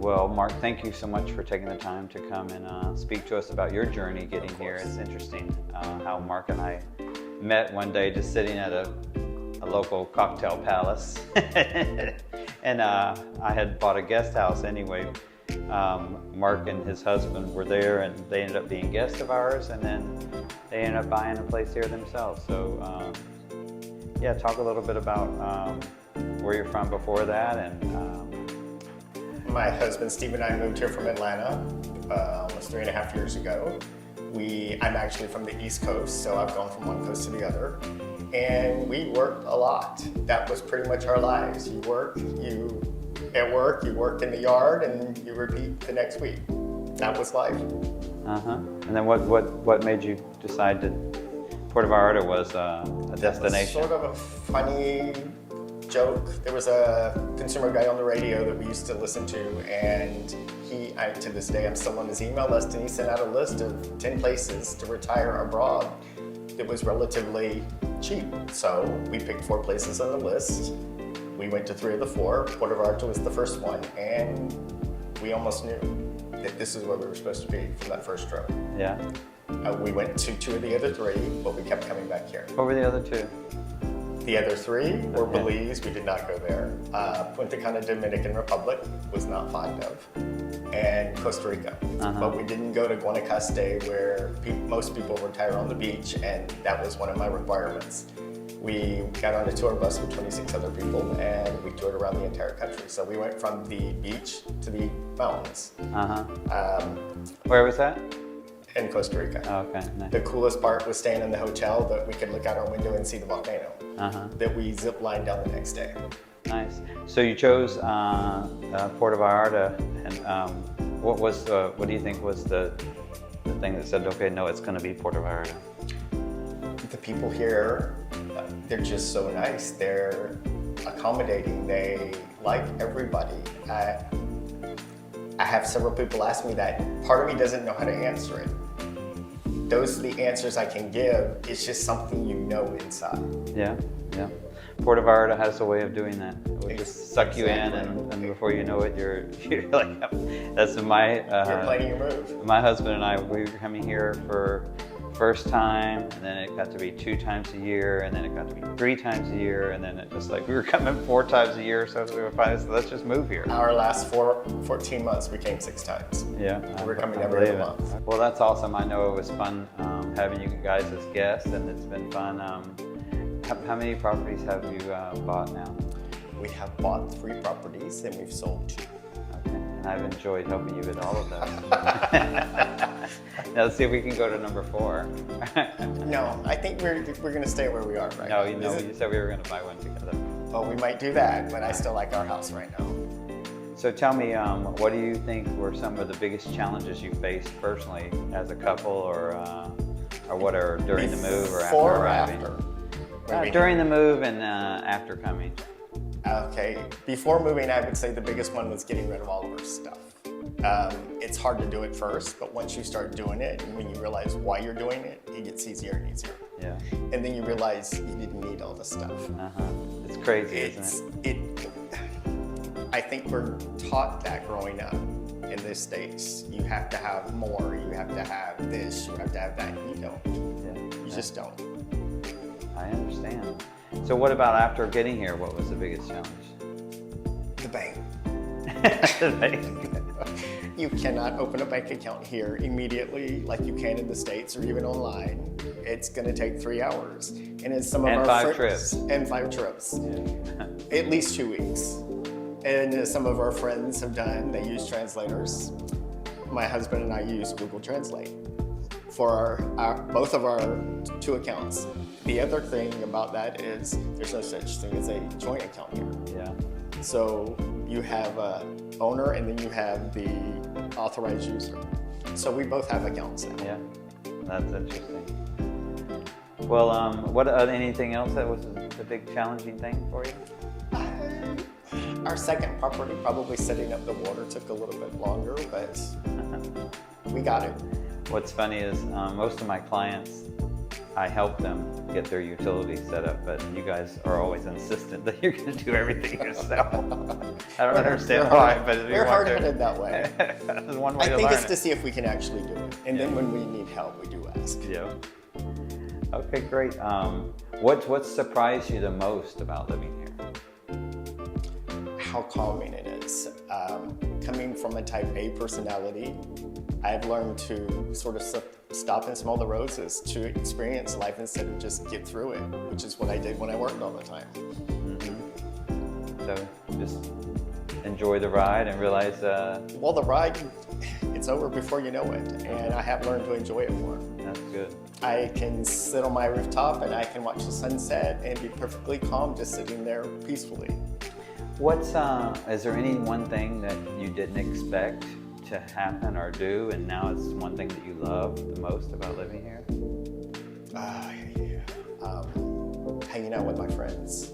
Well, Mark, thank you so much for taking the time to come and speak to us about your journey getting here. It's interesting how Mark and I met one day just sitting at a local cocktail palace. And I had bought a guest house anyway. Mark and his husband were there, and they ended up being guests of ours, and then they ended up buying a place here themselves. So yeah, talk a little bit about where you're from before that. And my husband Steve and I moved here from Atlanta almost 3.5 years ago. I'm actually from the East Coast, so I've gone from one coast to the other. And we worked a lot. That was pretty much our lives. You work in the yard, and you repeat the next week. That was life. And then what made you decide that Puerto Vallarta was a destination? That was sort of a funny joke. There was a consumer guy on the radio that we used to listen to, and to this day, I'm still on his email list, and he sent out a list of 10 places to retire abroad that was relatively cheap. So we picked 4 places on the list. We went to 3 of the 4. Puerto Vallarta was the first one, and we almost knew that this is where we were supposed to be from that first trip. Yeah. We went to 2 of the other 3, but we kept coming back here. What were the other 2? The other 3 were Belize. We did not go there. Punta Cana, Dominican Republic, was not fond of, and Costa Rica. But we didn't go to Guanacaste, where most people retire on the beach, and that was one of my requirements. We got on a tour bus with 26 other people, and we toured around the entire country. So we went from the beach to the mountains. Where was that? In Costa Rica. Oh, okay, nice. The coolest part was staying in the hotel that we could look out our window and see the volcano that we zip lined down the next day. Nice. So you chose Puerto Vallarta, and what do you think was the thing that said, okay, no, it's going to be Puerto Vallarta? The people here, they're just so nice. They're accommodating. They like everybody. I have several people ask me that. Part of me doesn't know how to answer it. Those are the answers I can give. It's just something you know inside. Yeah, yeah. Puerto Vallarta has a way of doing that. It will just suck you in, and before you know it, you're like, that's my... you're playing your move. My husband and I, we were coming here for first time, and then it got to be 2 times a year, and then it got to be 3 times a year, and then it just like we were coming 4 times a year, so we were finally, so let's just move here. Our last 14 months, we came 6 times. Yeah. We're coming every other month. Well, that's awesome. I know it was fun having you guys as guests, and it's been fun. How many properties have you bought now? We have bought 3 properties, and we've sold 2. Okay, and I've enjoyed helping you with all of those. Now let's see if we can go to number 4. No, I think we're going to stay where we are right now. No, you said we were going to buy one together. Well, we might do that, but I still like our house right now. So tell me, what do you think were some of the biggest challenges you faced personally as a couple, or what, are during the move or after arriving? During the move and after coming. Okay, before moving, I would say the biggest one was getting rid of all of our stuff. It's hard to do it first, but once you start doing it, and when you realize why you're doing it, it gets easier and easier. Yeah. And then you realize you didn't need all the stuff. It's crazy, isn't it? I think we're taught that growing up in the States. You have to have more, you have to have this, you have to have that. You don't. Yeah. You just don't. I understand. So what about after getting here? What was the biggest challenge? The bank. The bank. You cannot open a bank account here immediately like you can in the States or even online. It's going to take 3 hours. And in some of our 5 trips. And 5 trips. Yeah. At least 2 weeks. And as some of our friends have done, they use translators. My husband and I use Google Translate for both of our 2 accounts. The other thing about that is there's no such thing as a joint account here. Yeah. So you have an owner, and then you have the authorized user. So we both have accounts now. Yeah, that's interesting. Well, anything else that was the big challenging thing for you? Our second property, probably setting up the water, took a little bit longer, but we got it. What's funny is most of my clients I help them get their utilities set up, but you guys are always insistent that you're going to do everything yourself. I don't understand why, but if you we're want to. hard-headed that way. That's one way to I think learn it's it. to see if we can actually do it. And then when we need help, we do ask. Yeah. Okay, great. What surprised you the most about living here? How calming it is. Coming from a type A personality, I've learned to sort of stop and smell the roses, to experience life instead of just get through it, which is what I did when I worked all the time. Mm-hmm. So just enjoy the ride and realize... Well, the ride, it's over before you know it, and I have learned to enjoy it more. That's good. I can sit on my rooftop and I can watch the sunset and be perfectly calm just sitting there peacefully. Is there any one thing that you didn't expect to happen or do, and now it's one thing that you love the most about living here? Hanging out with my friends.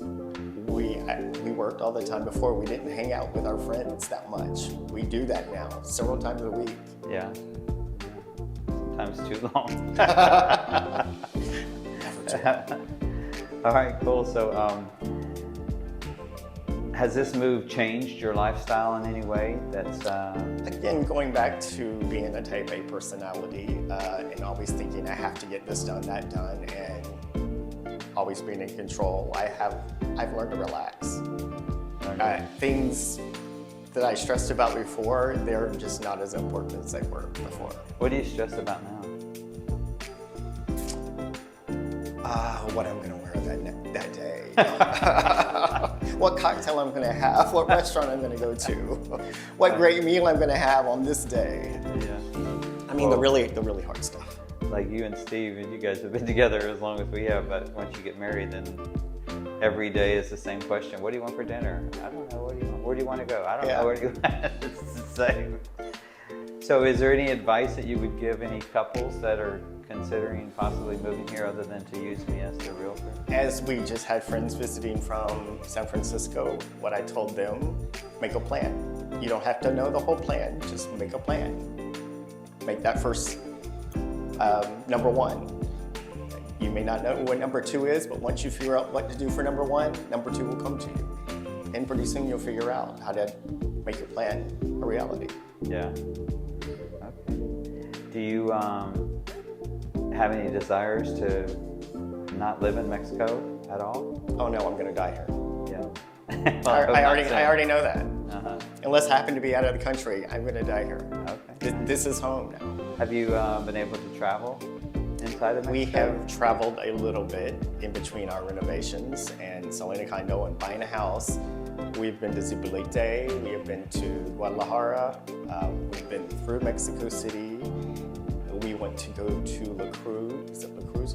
We worked all the time before. We didn't hang out with our friends that much. We do that now, several times a week. Yeah. Sometimes too long. Never too long. All right, cool. So, has this move changed your lifestyle in any way? That's Again, going back to being a type A personality and always thinking I have to get this done, that done, and always being in control, I've learned to relax. Things that I stressed about before, they're just not as important as they were before. What do you stress about now? What I'm gonna wear that day. What cocktail I'm gonna have, what restaurant I'm gonna go to, what great meal I'm gonna have on this day. Yeah. I mean, the really hard stuff. Like you and Steve, and you guys have been together as long as we have, but once you get married, then every day is the same question. What do you want for dinner? I don't know. What do you want? Where do you want to go? I don't know. Where do you want? It's the same. So is there any advice that you would give any couples that are considering possibly moving here other than to use me as the realtor? As we just had friends visiting from San Francisco, what I told them, make a plan. You don't have to know the whole plan, just make a plan. Make that first number one. You may not know what number two is, but once you figure out what to do for number one, number two will come to you. And pretty soon you'll figure out how to make your plan a reality. Yeah. Okay. Do you have any desires to not live in Mexico at all? Oh no, I'm gonna die here. Yeah. Well, I already know that. Uh-huh. Unless I happen to be out of the country, I'm gonna die here. Okay. This is home now. Have you been able to travel inside of Mexico? We have traveled a little bit in between our renovations and selling a condo and buying a house. We've been to Zipolite, we have been to Guadalajara, we've been through Mexico City. We went to go to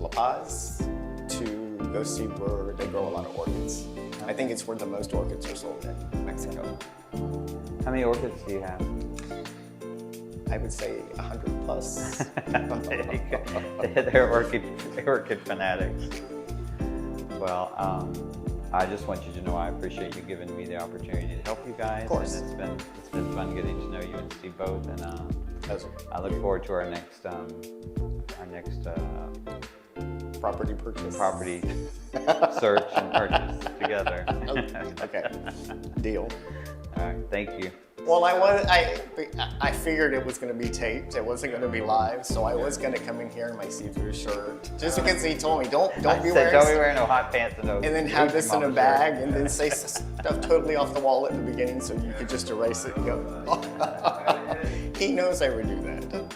La Paz, to go see where they grow a lot of orchids. I think it's where the most orchids are sold in Mexico. How many orchids do you have? I would say 100 plus. They're orchid fanatics. Well, I just want you to know I appreciate you giving me the opportunity to help you guys. Of course. And it's been fun getting to know you and Steve both. And I look forward to our next Property purchase. property search and purchase together. Okay, deal. All right, thank you. Well, I figured it was going to be taped. It wasn't going to be live, so I was going to come in here in my see-through shirt, just because he told me don't be wearing no hot pants and then have this in a bag, and then say stuff totally off the wall at the beginning, so you could just erase it and go. He knows I would do that.